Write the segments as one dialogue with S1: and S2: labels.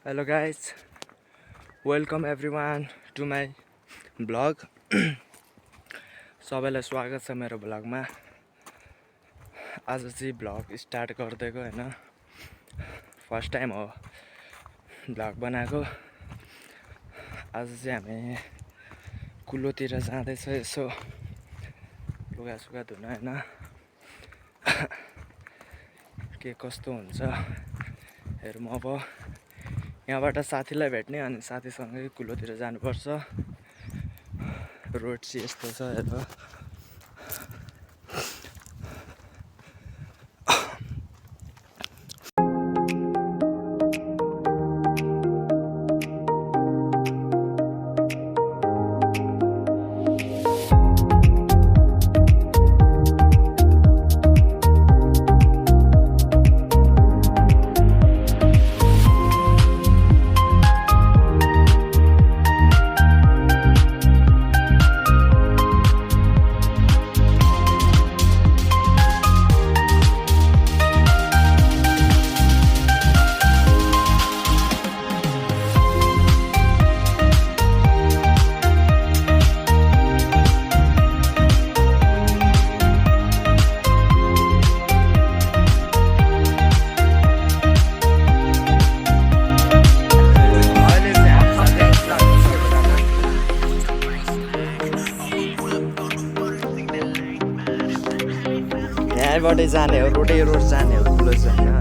S1: Hello guys, welcome everyone to my vlog. सबैलाई स्वागत छ मेरो भ्लगमा। आज चाहिँ भ्लग स्टार्ट गरिदिएको हैन, फर्स्ट टाइम हो भ्लग बनाएको। आज चाहिँ हामी कुलोतिर जाँदैछ, यसो लुगासुगा धुन हैन, के कस्तो हुन्छ हेरौँ। अब यहाँबाट साथीलाई भेट्ने अनि साथीसँगै कुलोतिर जानुपर्छ। रोड चाहिँ यस्तो छ हेर। यहाँबाटै जाने हो, रोड जाने हो ठुलो चाहिँ होइन।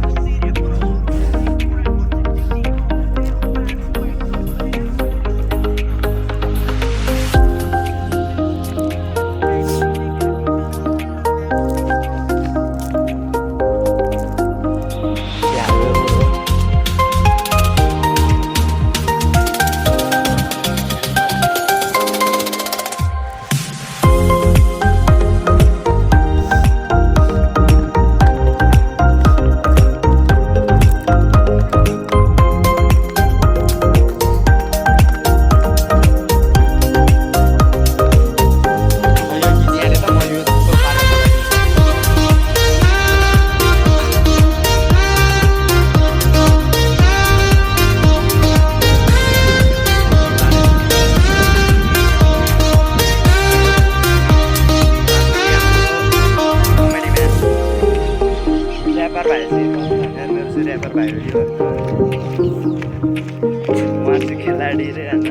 S1: उहाँ चाहिँ खेलाडी रे होइन,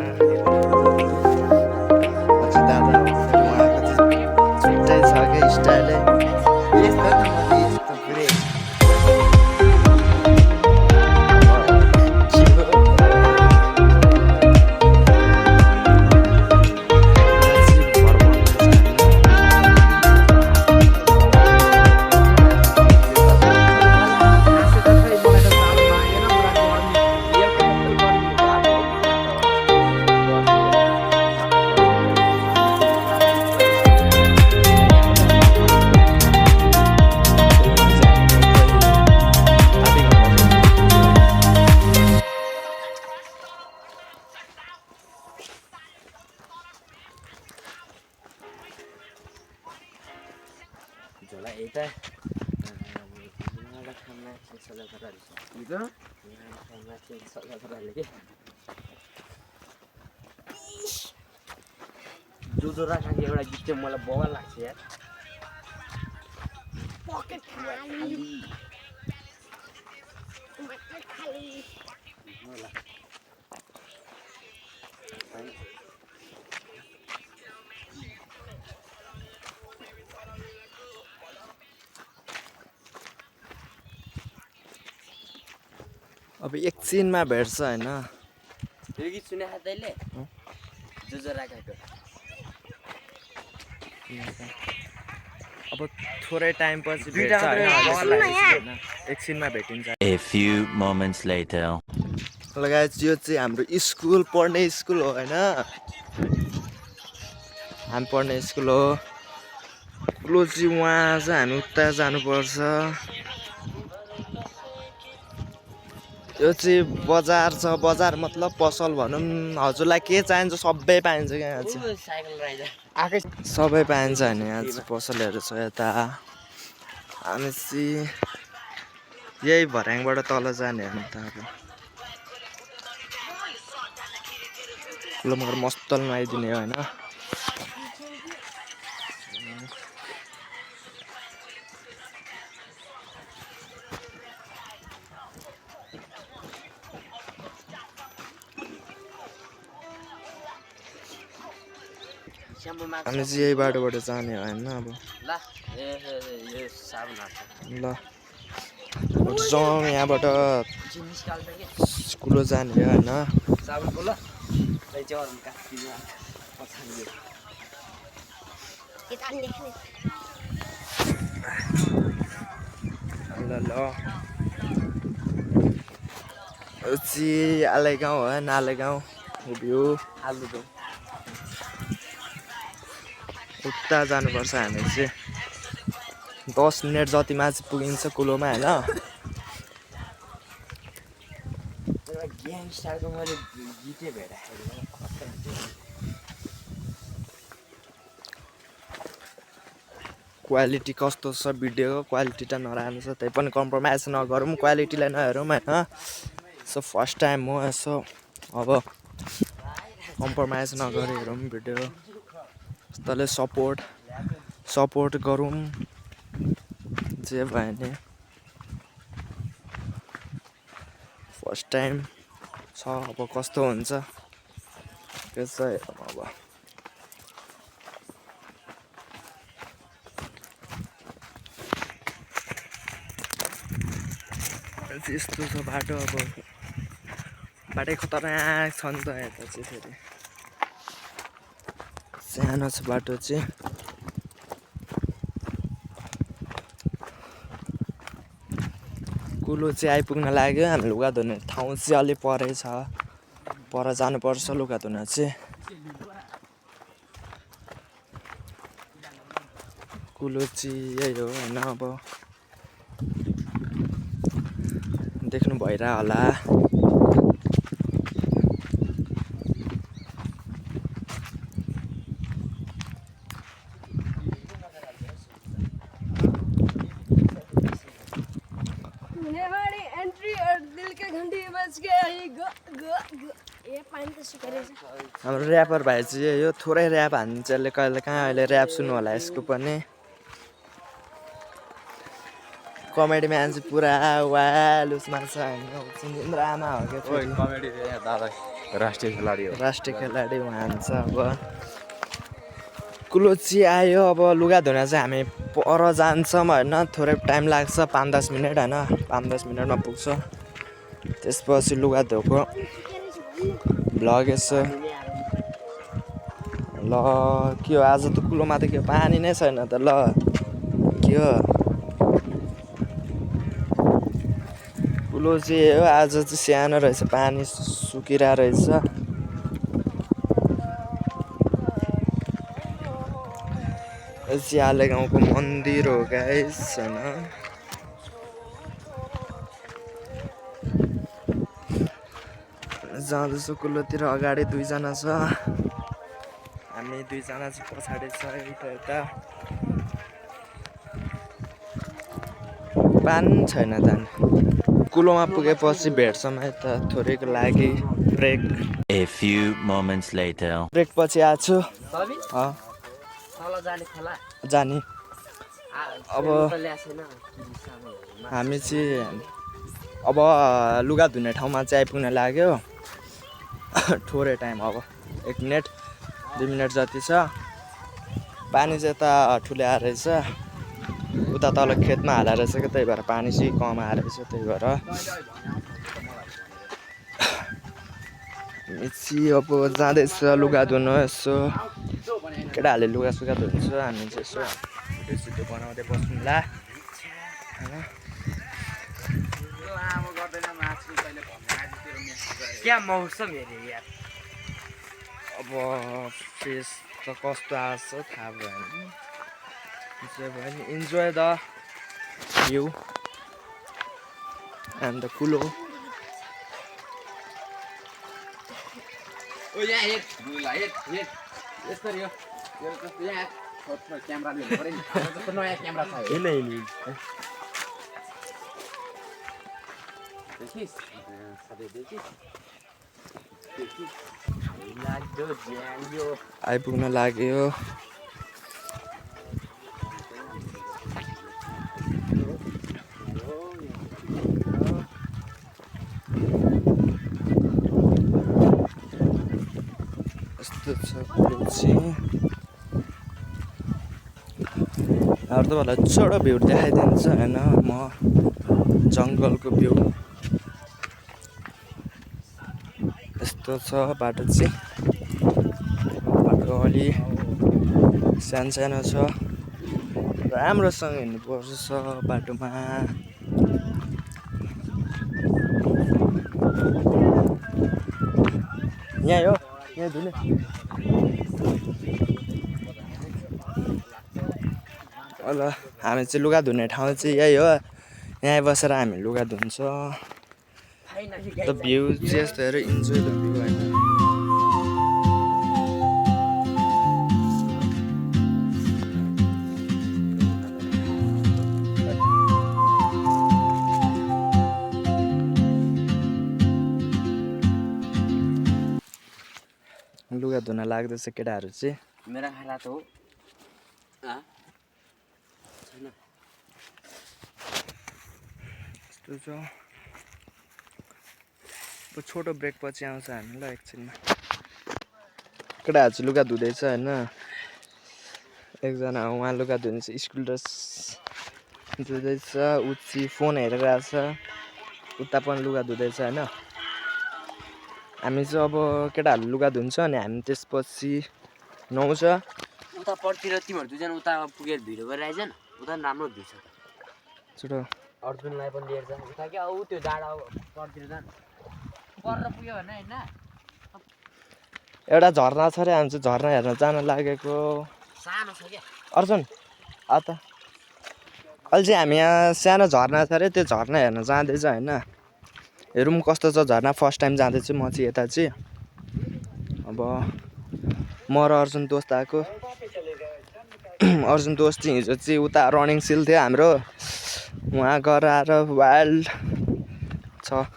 S1: दादा उहाँको चाहिँ छुट्टै छ क्या स्टाइलै। यस्तो त म यस्तो पुरै झोला यता यहाँ खाना सल्लाह गरेर के दुधो राखेको एउटा गीत चाहिँ मलाई बवाल लाग्छ यार। पकेट खाली अब एकछिनमा भेट्छ होइन।
S2: यो गीत सुने तैँले जो राखेको
S1: अब थोरै टाइम पछि भेट्छ होइन, एकछिनमा भेटिन्छ।
S3: A few moments later.
S1: लगायत यो चाहिँ हाम्रो स्कुल पढ्ने स्कुल हो होइन, हामी पढ्ने स्कुल हो। ठुलो चाहिँ उहाँ चाहिँ हामी उता जानुपर्छ। यो चाहिँ बजार छ, बजार मतलब पसल भनौँ। हजुरलाई के चाहिन्छ सबै पाइन्छ क्या यहाँ चाहिँ, आएकै सबै पाइन्छ होइन। यहाँ चाहिँ पसलहरू छ यता। हामी चाहिँ यही भर्याङबाट तल जाने हो नि त। अब कुलोमा गएर मस्तल नुहाइदिने होइन। हामी चाहिँ यही बाटोबाट जाने होइन अब।
S2: ल यो साबुन हाल्छ
S1: ल जाउँ यहाँबाट
S2: निस्काल्छ के
S1: कुलो जाने होइन।
S2: साबुन बोल चाहिँ काट्दिनु पछाडि
S1: ल ल आलेगाउँ हो नालेगाउँ भ्यू
S2: हाल्नु दो
S1: उता जानुपर्छ हामी चाहिँ 10 मिनट जतिमा चाहिँ पुगिन्छ कुलोमा होइन।
S2: ग्याङस्टारको मैले गीतै भेटाएको
S1: क्वालिटी कस्तो छ भिडियोको क्वालिटी त नराम्रो छ त्यही पनि कम्प्रोमाइज नगरौँ क्वालिटीलाई नहेरौँ होइन। सो फर्स्ट टाइम हो यसो अब कम्प्रोमाइज नगरी हेरौँ भिडियो जस्तै सपोर्ट गरौँ जे भयो नि। फर्स्ट टाइम छ अब कस्तो हुन्छ त्यो चाहिँ हेरौँ अब। यस्तो छ बाटो अब बाटै खतरनाक छ नि त यता चाहिँ फेरि सानो छ बाटो चाहिँ। कुलो चाहिँ आइपुग्न लाग्यो हामी लुगा धुने ठाउँ चाहिँ अलि परै छ पर जानुपर्छ लुगा धुन चाहिँ। कुलो चाहिँ यही हो होइन अब देख्नु भइरह होला। हाम्रो ऱ्यापर भाइ चाहिँ यो थोरै ऱ्याप हान्छ यसले कहिले कहाँ अहिले ऱ्याप सुन्नु होला यसको पनि। कमेडी म्यान चाहिँ पुरा वाल उसमा छ होइन आमा हो क्या
S4: कमेडी दादा राष्ट्रिय खेलाडी हो।
S1: राष्ट्रिय खेलाडी उहाँ छ। अब कुलो चाहिँ आयो अब लुगा धुन चाहिँ हामी पर जान्छौँ होइन थोरै टाइम लाग्छ 5-10 मिनट होइन 5-10 मिनटमा पुग्छ। त्यसपछि लुगा धोएको भ्लग यसो ल के हो आज त कुलोमा त के पानी नै छैन त ल के हो कुलो चाहिँ हो आज चाहिँ सानो रहेछ पानी सुकिरहेको रहेछ। चियाले गाउँको मन्दिर हो गाइस होइन। जाँदैछु कुलोतिर अगाडि 2 जना छ हामी 2 जना चाहिँ पछाडि छ यता पानी छैन जाने। कुलोमा पुगेपछि भेट्छौँ यता थोरैको लागि break.
S3: A few moments later.
S1: Break पछि आएको छु जाने। अब हामी चाहिँ अब लुगा धुने ठाउँमा चाहिँ आइपुग्न लाग्यो थोरै टाइम अब 1 मिनट 2 मिनट जति छ। पानी चाहिँ यता ठुले आएर रहेछ उता तल खेतमा हालेर रहेछ क्या त्यही भएर पानी चाहिँ कम आएर रहेछ त्यही भएर हामी अब जाँदैछ लुगा धुनु यसो केटाहरूले लुगा सुगा धुन्छ हामी चाहिँ यसो भिडियो बनाउँदै बस्नुला होइन।
S2: क्या मौसम हेरे यार
S1: अब फेस त कस्तो आएको छ थाहा भएन जे भयो नि enjoy the view and the कुलो।
S4: ओ यहाँ हेर यस्तो यो यहाँ क्यामेरा लिनु पर्यो नि जस्तो नयाँ क्यामेरा छ देखिस् सधैँ देखिस्
S2: लाग्यो ज्याङ्यो
S1: आइपुग्न लाग्यो यस्तो छ चाहिँ अब तपाईँलाई छोटो भ्यू देखाइदिन्छु होइन म जङ्गलको भ्यू यस्तो छ बाटो चाहिँ बाटो अलि सानो छ राम्रोसँग हिँड्नुपर्छ बाटोमा यहाँ हो यहाँ धुने ल हामी चाहिँ लुगा धुने ठाउँ चाहिँ यही हो यहाँ बसेर हामी लुगा धुन्छ त भ्यू चाहिँ यस्तो हेर इन्जोय द भ्यू होइन लुगा धुन लाग्दैछ केटाहरू चाहिँ
S2: मेरा खाला त हो
S1: यस्तो छ छोटो ब्रेक पछि आउँछ हामी ल एकछिनमा केटाहरू चाहिँ लुगा धुँदैछ होइन एकजना उहाँ लुगा धुँदैछ स्कुल ड्रेस धुँदैछ ऊ चाहिँ फोन हेरिरहेको छ उता पनि लुगा धुँदैछ होइन हामी चाहिँ अब केटाहरूले लुगा धुन्छ अनि हामी त्यसपछि नुहाउँछ
S2: उता पर्तिर तिमीहरू दुईजना उता पुगेर भिडियो गरेर आइज न उता पनि राम्रो भ्यू छ
S1: छोटो
S2: अर्जुनलाई पनि लिएर जानु उता क्या ऊ त्यो डाँडा पर्तिर जानु पर पुग्यो भने होइन
S1: एउटा झरना छ अरे हामी चाहिँ झरना हेर्न जान लागेको
S2: सानो छ क्या
S1: अर्जुन त अहिले चाहिँ हामी यहाँ सानो झरना छ अरे त्यो झरना हेर्न जाँदैछ होइन हेरौँ कस्तो छ झरना फर्स्ट टाइम जाँदैछु म चाहिँ यता चाहिँ अब म र अर्जुन दोस्त आएको अर्जुन दोस्त चाहिँ हिजो चाहिँ उता रनिङ सिल थियो हाम्रो उहाँ गएर आएर वाइल्ड छ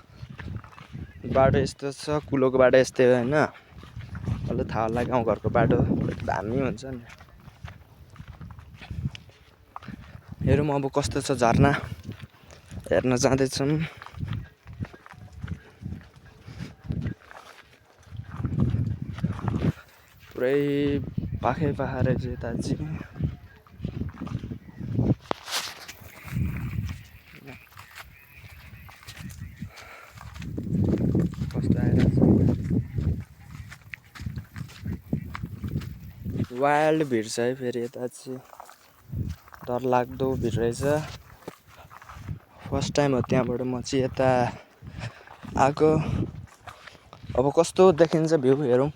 S1: बाटो यस्तो छ कुलोको बाटो यस्तै हो होइन अहिले थाहा होला गाउँघरको बाटो दामी हुन्छ नि हेरौँ अब कस्तो छ झरना हेर्न जाँदैछौँ पुरै पाखै पाखा रहेछ यता चाहिँ कस्तो आइरहेछ वाइल्ड भिड छ है फेरि यता चाहिँ डरलाग्दो भिड रहेछ फर्स्ट टाइम हो त्यहाँबाट म चाहिँ यता आएको अब कस्तो देखिन्छ भ्यू हेरौँ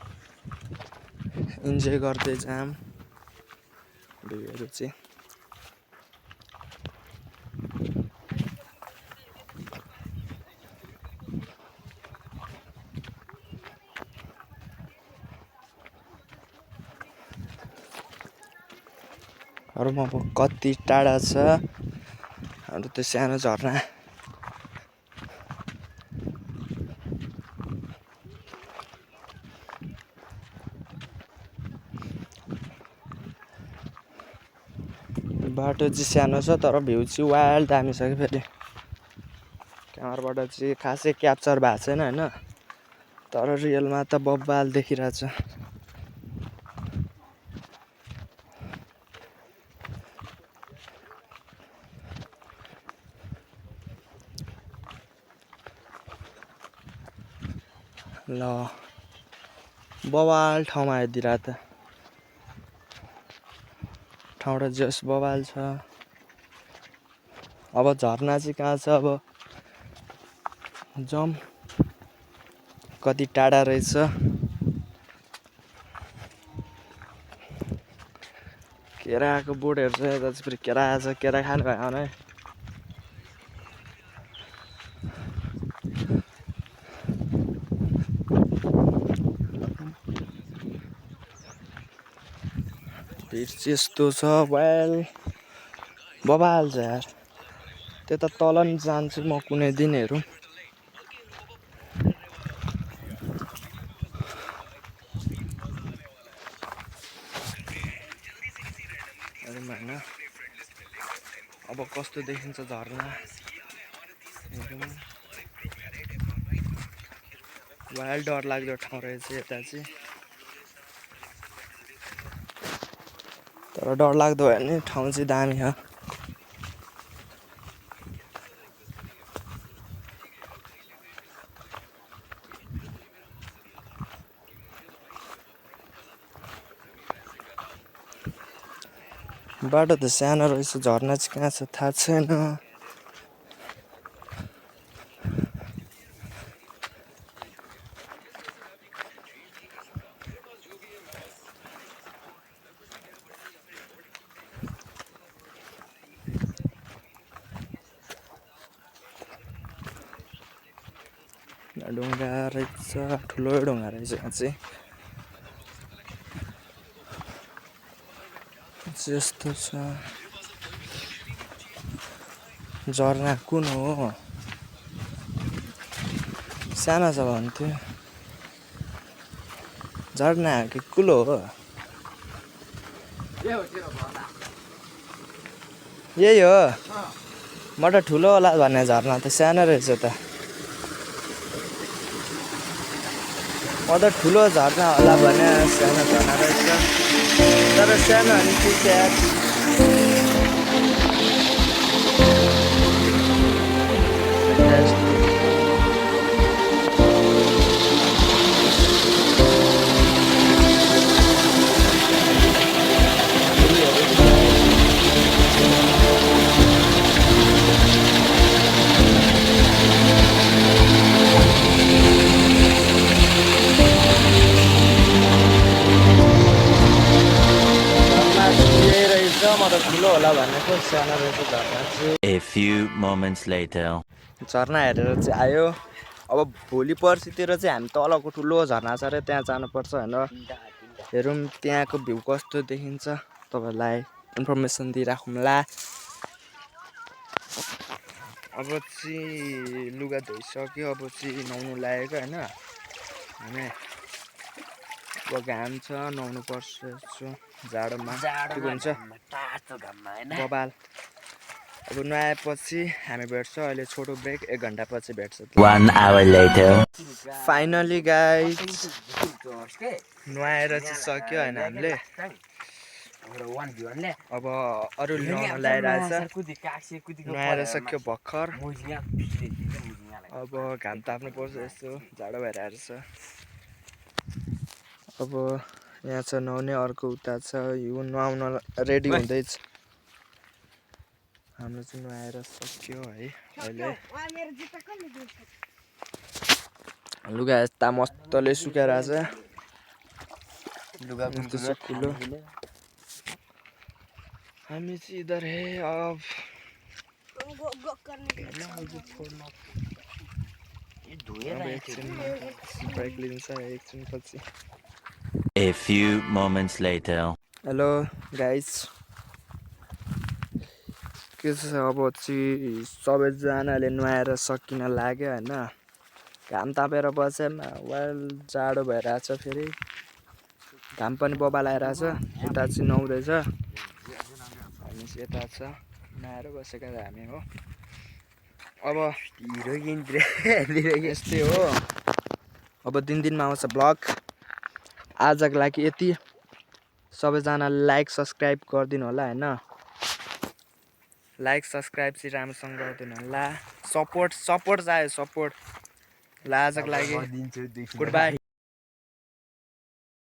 S1: इन्जोय गर्दै जाम भ्यूहरू चाहिँ अब कति टाढा छ हाम्रो त्यो सानो झरना बाटो चाहिँ सानो छ तर भ्यू चाहिँ वाइल्ड दामी छ कि फेरि क्यामेराबाट चाहिँ खासै क्याप्चर भएको छैन होइन तर रियलमा त बब्बाल देखिरहेछ ल बवाल ठाउँमा आइदिएर त ठाउँबाट जस बवाल छ अब झरना चाहिँ कहाँ छ अब जम कति टाढा रहेछ केराको बोटहरू छ यता चाहिँ फेरि केरा छ केरा खानु भयो भने भिड चाहिँ यस्तो छ वेल बबाल छ यार त्यता तल नि जान्छु म कुनै दिन हेरौँ कस्तो देखिन्छ झरना वाइल्ड डर लाग्दो ठाउँ रहेछ यता चाहिँ तर डर लाग्दो भयो नि ठाउँ चाहिँ दामी हो बाटो त सानो रहेछ झरना चाहिँ कहाँ छ थाहा छैन ढुङ्गा रहेछ ठुलो ढुङ्गा रहेछ यहाँ चाहिँ यस्तो छ झरना कुन हो सानो छ भन्थ्यो झरना कि कुलो हो यही हो म त ठुलो होला भन्ने झरना त सानो रहेछ त म त ठुलो झरना होला भने सानो झरना रहेछ तर सानो अनि चाहिँ
S3: A few moments later.
S1: झरना हेरेर चाहिँ आयो अब भोलि पर्सितिर चाहिँ हामी तलको ठुलो झरना छ अरे त्यहाँ जानुपर्छ होइन हेरौँ त्यहाँको भ्यू कस्तो देखिन्छ तपाईँहरूलाई इन्फर्मेसन दिइराखौँला अब चाहिँ लुगा धोइसक्यो अब चाहिँ नुहाउनु लागेको होइन हामी अब घाम छ नुहाउनु पर्छ जाडोमा के भन्छ बबाल अब नुहाएपछि हामी भेट्छ अहिले छोटो ब्रेक 1 घन्टा पछि भेट्छ
S3: 1 hour later.
S1: फाइनली गाइस नुहाएर चाहिँ सक्यो होइन हामीले अब अरू नुहाउन लगाइरहेछ नुहाएर सक्यो भर्खर अब घाम ताप्नु पर्छ यस्तो जाडो भइरहेको छ अब यहाँ छ नुहाउने अर्को उता छ यो नुहाउन रेडी हुँदैछ हाम्रो चाहिँ नुहाएर सक्यो है अहिले लुगा यस्ता मस्तले सुकाइरहेछ लुगा यस्तो छ ठुलो हामी चाहिँ इधर है अब ब्रेक लिन्छ एकछिन पछि
S3: A few moments later.
S1: Hello guys के छ अब चाहिँ सबैजनाले नुहाएर सकिन लाग्यो होइन घाम तापेर बसेमा वाइल जाडो भइरहेछ फेरि घाम पनि बबाल आइरहेछ उता चाहिँ नुहाउँदैछ हामी चाहिँ यता छ नुहाएर बसेका हामी हो अब यस्तै हो अब दिनमा आउँछ ब्लग आजको लागि यति सबैजनाले लाइक सब्सक्राइब गरिदिनु होला होइन लाइक सब्सक्राइब चाहिँ राम्रोसँग गरिदिनु होला सपोर्ट चाहियो सपोर्ट ल आजको लागि गुड बाई